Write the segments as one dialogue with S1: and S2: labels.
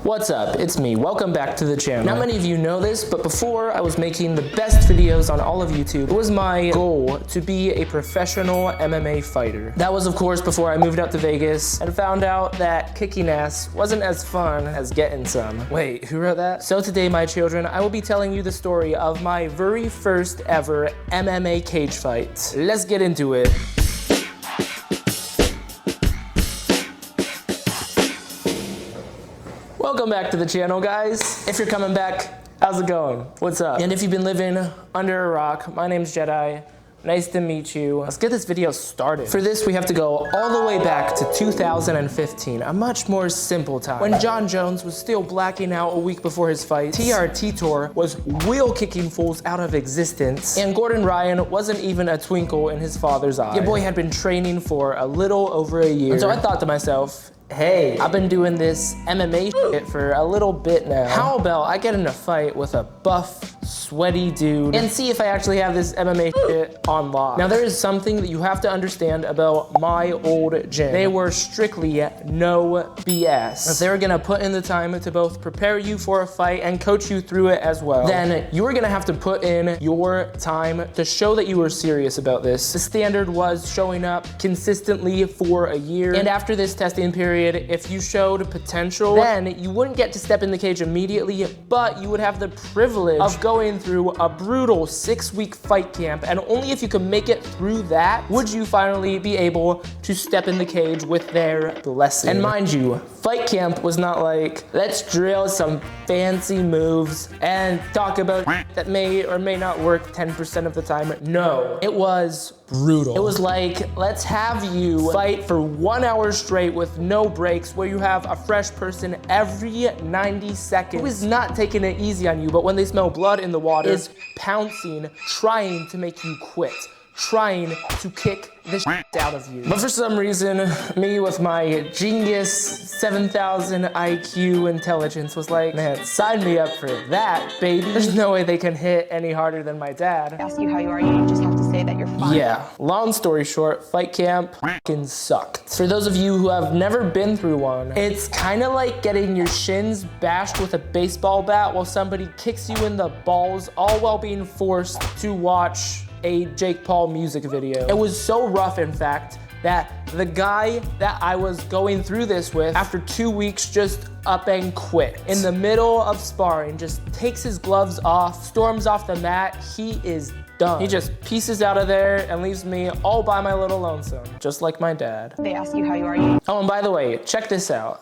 S1: What's up? It's me. Welcome back to the channel. Not many of you know this, but before I was making the best videos on all of YouTube, it was my goal to be a professional MMA fighter. That was, of course, before I moved out to Vegas and found out that kicking ass wasn't as fun as getting some. Wait, who wrote that? So today, my children, I will be telling you the story of my very first ever MMA cage fight. Let's get into it. Welcome back to the channel, guys. If you're coming back, how's it going? What's up? And if you've been living under a rock, my name's Jedi. Nice to meet you. Let's get this video started. For this, we have to go all the way back to 2015, a much more simple time. When John Jones was still blacking out a week before his fight, TRT Tour was wheel kicking fools out of existence, and Gordon Ryan wasn't even a twinkle in his father's eye. Your boy had been training for a little over a year. And so I thought to myself, hey, I've been doing this MMA shit for a little bit now. How about I get in a fight with a buff, sweaty dude and see if I actually have this MMA shit on lock. Now, there is something that you have to understand about my old gym. They were strictly no BS. If they were gonna put in the time to both prepare you for a fight and coach you through it as well, then you were gonna have to put in your time to show that you were serious about this. The standard was showing up consistently for a year, and after this testing period, if you showed potential, then you wouldn't get to step in the cage immediately, but you would have the privilege of going through a brutal 6-week fight camp, and only if you could make it through that would you finally be able to step in the cage with their blessing. And mind you, fight camp was not like, let's drill some fancy moves and talk about that may or may not work 10% of the time. No, it was brutal. It was like, let's have you fight for 1 hour straight with no breaks, where you have a fresh person every 90 seconds who is not taking it easy on you, but when they smell blood in the water, is pouncing, trying to make you quit, trying to kick the shit out of you. But for some reason, me with my genius 7,000 IQ intelligence was like, man, sign me up for that, baby. There's no way they can hit any harder than my dad.
S2: Ask you how you are, you just have to say that you're fine.
S1: Yeah, long story short, fight camp fucking sucked. For those of you who have never been through one, it's kind of like getting your shins bashed with a baseball bat while somebody kicks you in the balls, all while being forced to watch a Jake Paul music video. It was so rough, in fact, that the guy that I was going through this with, after 2 weeks, just up and quit. In the middle of sparring, just takes his gloves off, storms off the mat, he is done. He just pieces out of there and leaves me all by my little lonesome, just like my dad.
S2: They ask you how you are.
S1: Oh, and by the way, check this out.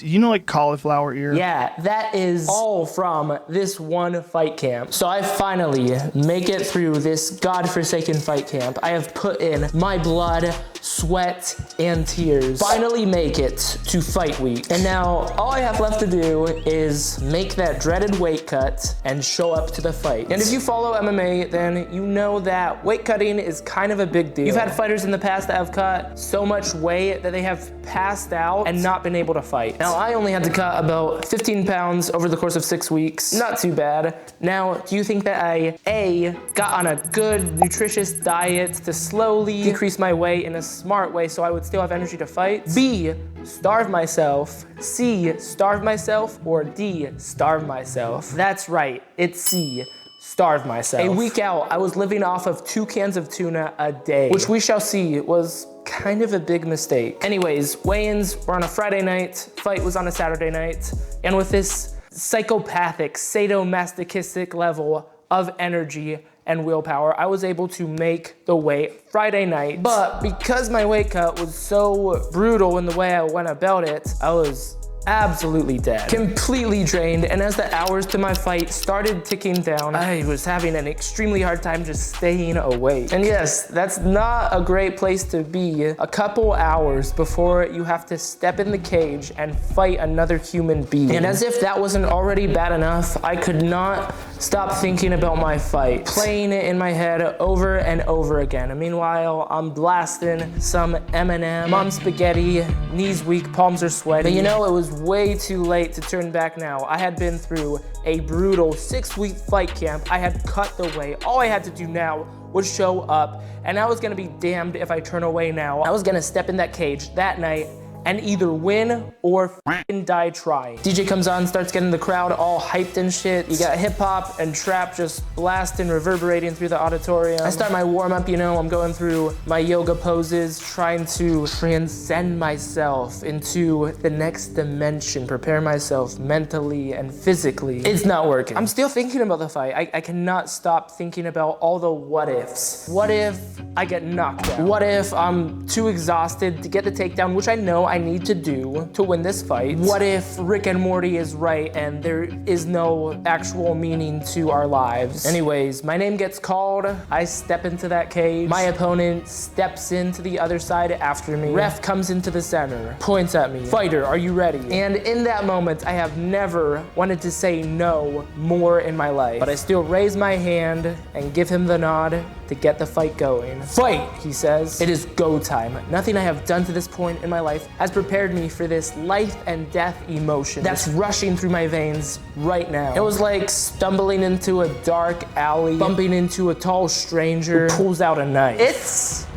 S3: You know, like cauliflower ear?
S1: Yeah, that is all from this one fight camp. So I finally make it through this godforsaken fight camp. I have put in my blood, sweat, and tears. Finally make it to fight week. And now all I have left to do is make that dreaded weight cut and show up to the fight. And if you follow MMA, then you know that weight cutting is kind of a big deal. You've had fighters in the past that have cut so much weight that they have passed out and not been able to fight. Now, I only had to cut about 15 pounds over the course of 6 weeks. Not too bad. Now, do you think that I, A, got on a good, nutritious diet to slowly decrease my weight in a smart way so I would still have energy to fight? B, starve myself. C, starve myself. Or D, starve myself. That's right, it's C. Starve myself. A week out, I was living off of 2 cans of tuna a day, which we shall see was kind of a big mistake. Anyways, weigh-ins were on a Friday night, fight was on a Saturday night, and with this psychopathic, sadomasochistic level of energy and willpower, I was able to make the weight Friday night. But because my weight cut was so brutal in the way I went about it, I was absolutely dead, completely drained, and as the hours to my fight started ticking down, I was having an extremely hard time just staying awake. And yes, that's not a great place to be a couple hours before you have to step in the cage and fight another human being. And as if that wasn't already bad enough, I could not stop thinking about my fight, playing it in my head over and over again. And meanwhile, I'm blasting some Eminem, mom's spaghetti, knees weak, palms are sweaty. But you know, it was way too late to turn back now. I had been through a brutal 6-week fight camp. I had cut the weight. All I had to do now was show up, and I was gonna be damned if I turn away now. I was gonna step in that cage that night and either win or f***ing die trying. DJ comes on, starts getting the crowd all hyped and shit. You got hip hop and trap just blasting, reverberating through the auditorium. I start my warm up, you know, I'm going through my yoga poses, trying to transcend myself into the next dimension, prepare myself mentally and physically. It's not working. I'm still thinking about the fight. I cannot stop thinking about all the what ifs. What if I get knocked out? What if I'm too exhausted to get the takedown, which I know I need to do to win this fight? What if Rick and Morty is right and there is no actual meaning to our lives? Anyways, my name gets called. I step into that cage. My opponent steps into the other side after me. Ref comes into the center, points at me. Fighter, are you ready? And in that moment, I have never wanted to say no more in my life, but I still raise my hand and give him the nod to get the fight going. Fight, he says. It is go time. Nothing I have done to this point in my life has prepared me for this life and death emotion that's rushing through my veins right now. It was like stumbling into a dark alley, bumping into a tall stranger who pulls out a knife. It's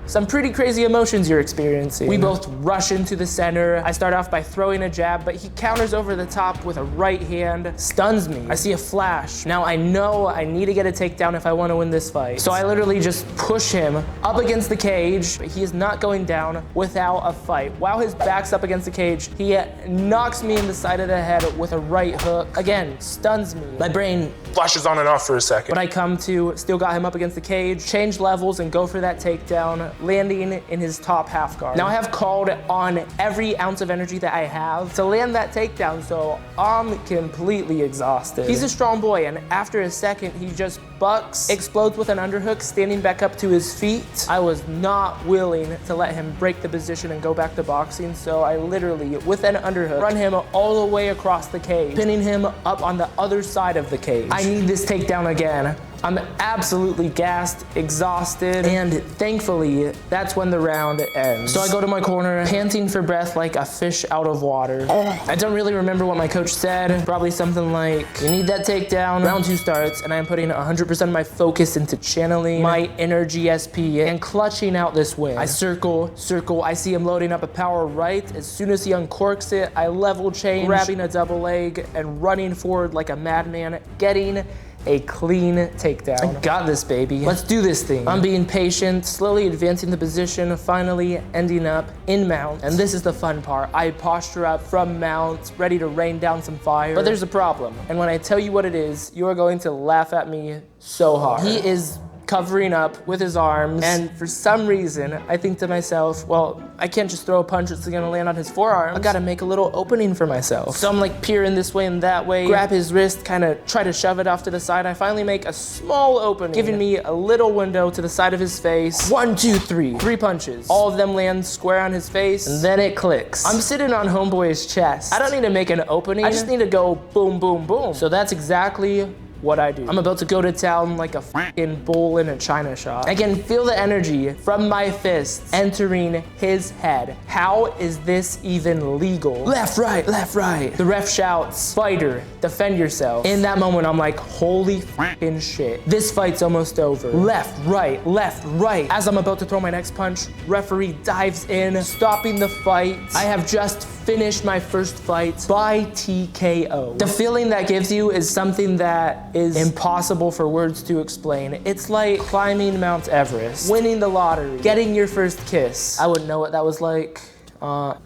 S1: some pretty crazy emotions you're experiencing. We both rush into the center. I start off by throwing a jab, but he counters over the top with a right hand, stuns me. I see a flash. Now I know I need to get a takedown if I want to win this fight. So I literally just push him up against the cage, but he is not going down without a fight. While his back's up against the cage, he knocks me in the side of the head with a right hook. Again, stuns me. My brain flashes on and off for a second. But I come to, still got him up against the cage, change levels and go for that takedown, landing in his top half guard. Now I have called on every ounce of energy that I have to land that takedown, so I'm completely exhausted. He's a strong boy, and after a second, he just bucks, explodes with an underhook, standing back up to his feet. I was not willing to let him break the position and go back to boxing, so I literally, with an underhook, run him all the way across the cage, pinning him up on the other side of the cage. I need this takedown again. I'm absolutely gassed, exhausted, and thankfully, that's when the round ends. So I go to my corner, panting for breath like a fish out of water. I don't really remember what my coach said, probably something like, you need that takedown. Round 2 starts, and I am putting 100% of my focus into channeling my inner GSP and clutching out this win. I circle, I see him loading up a power right. As soon as he uncorks it, I level change, grabbing a double leg, and running forward like a madman, getting a clean takedown. I got this, baby. Let's do this thing. I'm being patient, slowly advancing the position, finally ending up in mount. And this is the fun part. I posture up from mount, ready to rain down some fire. But there's a problem. And when I tell you what it is, you are going to laugh at me so hard. He is covering up with his arms, and for some reason, I think to myself, well, I can't just throw a punch that's gonna land on his forearm. I gotta make a little opening for myself. So I'm like peering this way and that way, grab his wrist, kind of try to shove it off to the side. I finally make a small opening, giving me a little window to the side of his face. 1, 2, 3, 3 punches. All of them land square on his face, and then it clicks. I'm sitting on homeboy's chest. I don't need to make an opening. I just need to go boom, boom, boom. So that's exactly what I do. I'm about to go to town like a fucking bull in a china shop. I can feel the energy from my fists entering his head. How is this even legal? Left, right, left, right. The ref shouts, fighter, defend yourself. In that moment, I'm like, holy fucking shit. This fight's almost over. Left, right, left, right. As I'm about to throw my next punch, referee dives in, stopping the fight. I have just finished my first fight by TKO. The feeling that gives you is something that is impossible for words to explain. It's like climbing Mount Everest, winning the lottery, getting your first kiss. I wouldn't know what that was like.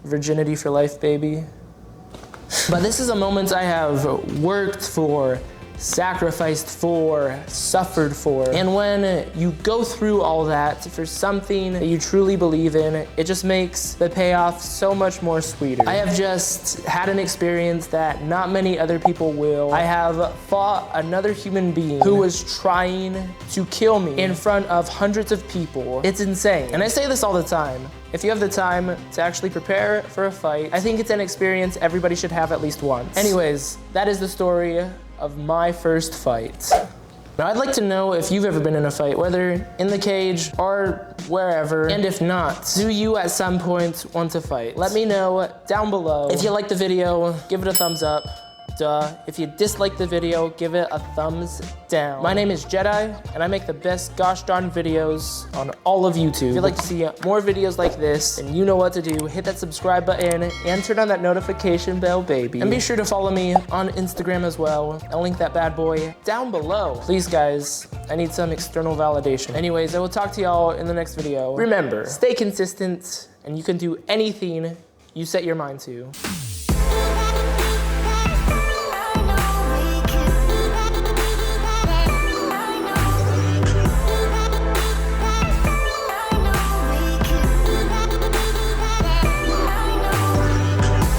S1: Virginity for life, baby. But this is a moment I have worked for, sacrificed for, suffered for. And when you go through all that for something that you truly believe in, it just makes the payoff so much more sweeter. I have just had an experience that not many other people will. I have fought another human being who was trying to kill me in front of hundreds of people. It's insane. And I say this all the time. If you have the time to actually prepare for a fight, I think it's an experience everybody should have at least once. Anyways, that is the story of my first fight. Now I'd like to know if you've ever been in a fight, whether in the cage or wherever, and if not, do you at some point want to fight? Let me know down below. If you like the video, give it a thumbs up. Duh. If you dislike the video, give it a thumbs down. My name is Jedi, and I make the best gosh darn videos on all of YouTube. If you'd like to see more videos like this, and you know what to do, hit that subscribe button and turn on that notification bell, baby. And be sure to follow me on Instagram as well. I'll link that bad boy down below. Please, guys, I need some external validation. Anyways, I will talk to y'all in the next video. Remember, stay consistent, and you can do anything you set your mind to.